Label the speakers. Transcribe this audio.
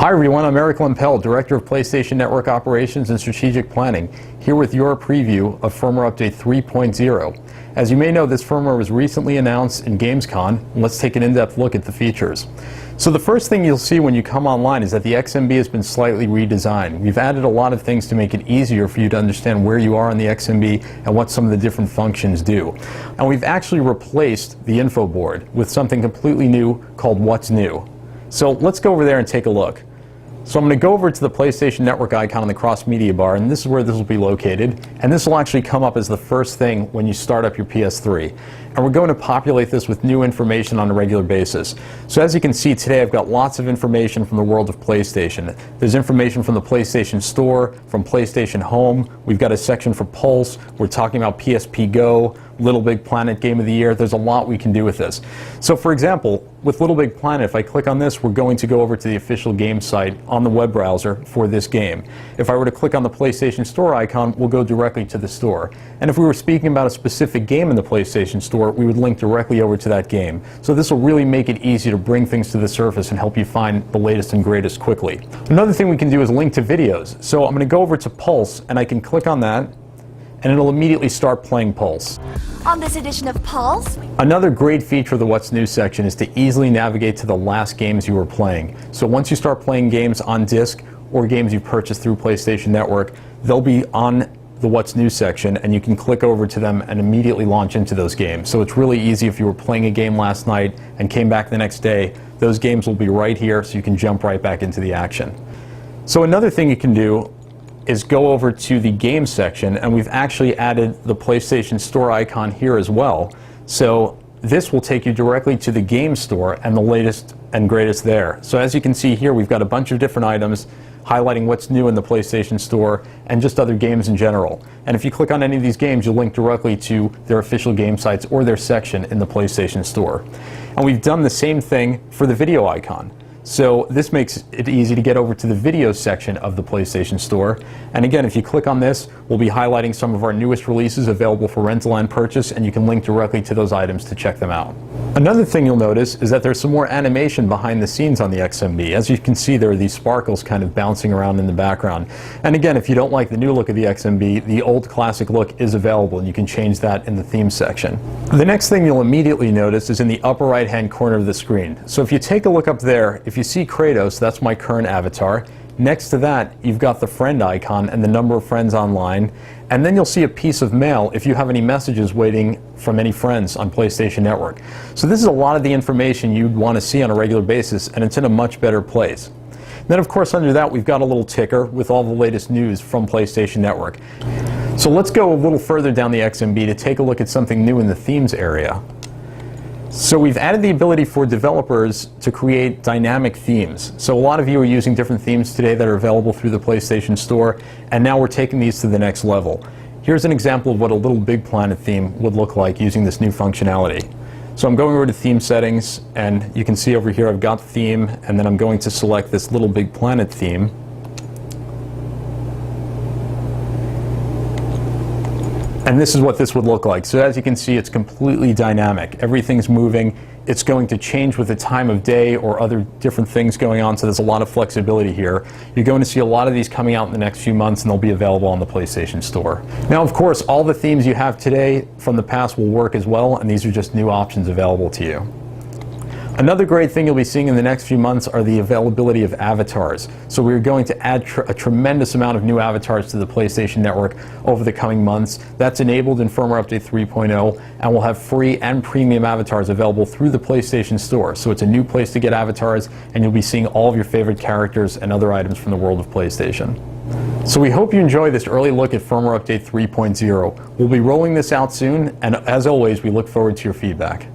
Speaker 1: Hi everyone, I'm Eric Lempel, Director of PlayStation Network Operations and Strategic Planning, here with your preview of firmware update 3.0. As you may know, this firmware was recently announced in Gamescom. Let's take an in-depth look at the features. So the first thing you'll see when you come online is that the XMB has been slightly redesigned. We've added a lot of things to make it easier for you to understand where you are on the XMB and what some of the different functions do. And we've actually replaced the info board with something completely new called What's New. So let's go over there and take a look. So I'm going to go over to the PlayStation Network icon on the cross media bar, and this is where this will be located. And this will actually come up as the first thing when you start up your PS3. And we're going to populate this with new information on a regular basis. So as you can see today, I've got lots of information from the world of PlayStation. There's information from the PlayStation Store, from PlayStation Home. We've got a section for Pulse. We're talking about PSP Go, Little Big Planet Game of the Year. There's a lot we can do with this. So for example, with Little Big Planet, if I click on this, we're going to go over to the official game site on the web browser for this game. If I were to click on the PlayStation Store icon, we'll go directly to the store. And if we were speaking about a specific game in the PlayStation Store, we would link directly over to that game. So this will really make it easy to bring things to the surface and help you find the latest and greatest quickly. Another thing we can do is link to videos. So I'm going to go over to Pulse, and I can click on that, and it'll immediately start playing Pulse.
Speaker 2: On this edition of Pulse,
Speaker 1: another great feature of the What's New section is to easily navigate to the last games you were playing. So once you start playing games on disc or games you purchased through PlayStation Network, they'll be on the What's New section, and you can click over to them and immediately launch into those games. So it's really easy if you were playing a game last night and came back the next day, those games will be right here so you can jump right back into the action. So another thing you can do is go over to the game section, and we've actually added the PlayStation Store icon here as well. So this will take you directly to the game store and the latest and greatest there. So as you can see here, we've got a bunch of different items highlighting what's new in the PlayStation Store and just other games in general. And if you click on any of these games, you'll link directly to their official game sites or their section in the PlayStation Store. And we've done the same thing for the video icon. So this makes it easy to get over to the video section of the PlayStation Store. And again, if you click on this, we'll be highlighting some of our newest releases available for rental and purchase, and you can link directly to those items to check them out. Another thing you'll notice is that there's some more animation behind the scenes on the XMB. As you can see, there are these sparkles kind of bouncing around in the background. And again, if you don't like the new look of the XMB, the old classic look is available, and you can change that in the theme section. The next thing you'll immediately notice is in the upper right-hand corner of the screen. So if you take a look up there, if you see Kratos, that's my current avatar. Next to that, you've got the friend icon and the number of friends online. And then you'll see a piece of mail if you have any messages waiting from any friends on PlayStation Network. So this is a lot of the information you'd want to see on a regular basis, and it's in a much better place. Then of course under that, we've got a little ticker with all the latest news from PlayStation Network. So let's go a little further down the XMB to take a look at something new in the themes area. So we've added the ability for developers to create dynamic themes. So a lot of you are using different themes today that are available through the PlayStation Store, and now we're taking these to the next level. Here's an example of what a Little Big Planet theme would look like using this new functionality. So I'm going over to theme settings, and you can see over here I've got theme, and then I'm going to select this Little Big Planet theme. And this is what this would look like. So as you can see, it's completely dynamic. Everything's moving. It's going to change with the time of day or other different things going on, so there's a lot of flexibility here. You're going to see a lot of these coming out in the next few months, and they'll be available on the PlayStation Store. Now, of course, all the themes you have today from the past will work as well, and these are just new options available to you. Another great thing you'll be seeing in the next few months are the availability of avatars. So we're going to add a tremendous amount of new avatars to the PlayStation Network over the coming months. That's enabled in firmware update 3.0, and we'll have free and premium avatars available through the PlayStation Store. So it's a new place to get avatars, and you'll be seeing all of your favorite characters and other items from the world of PlayStation. So we hope you enjoy this early look at firmware update 3.0. We'll be rolling this out soon, and as always, we look forward to your feedback.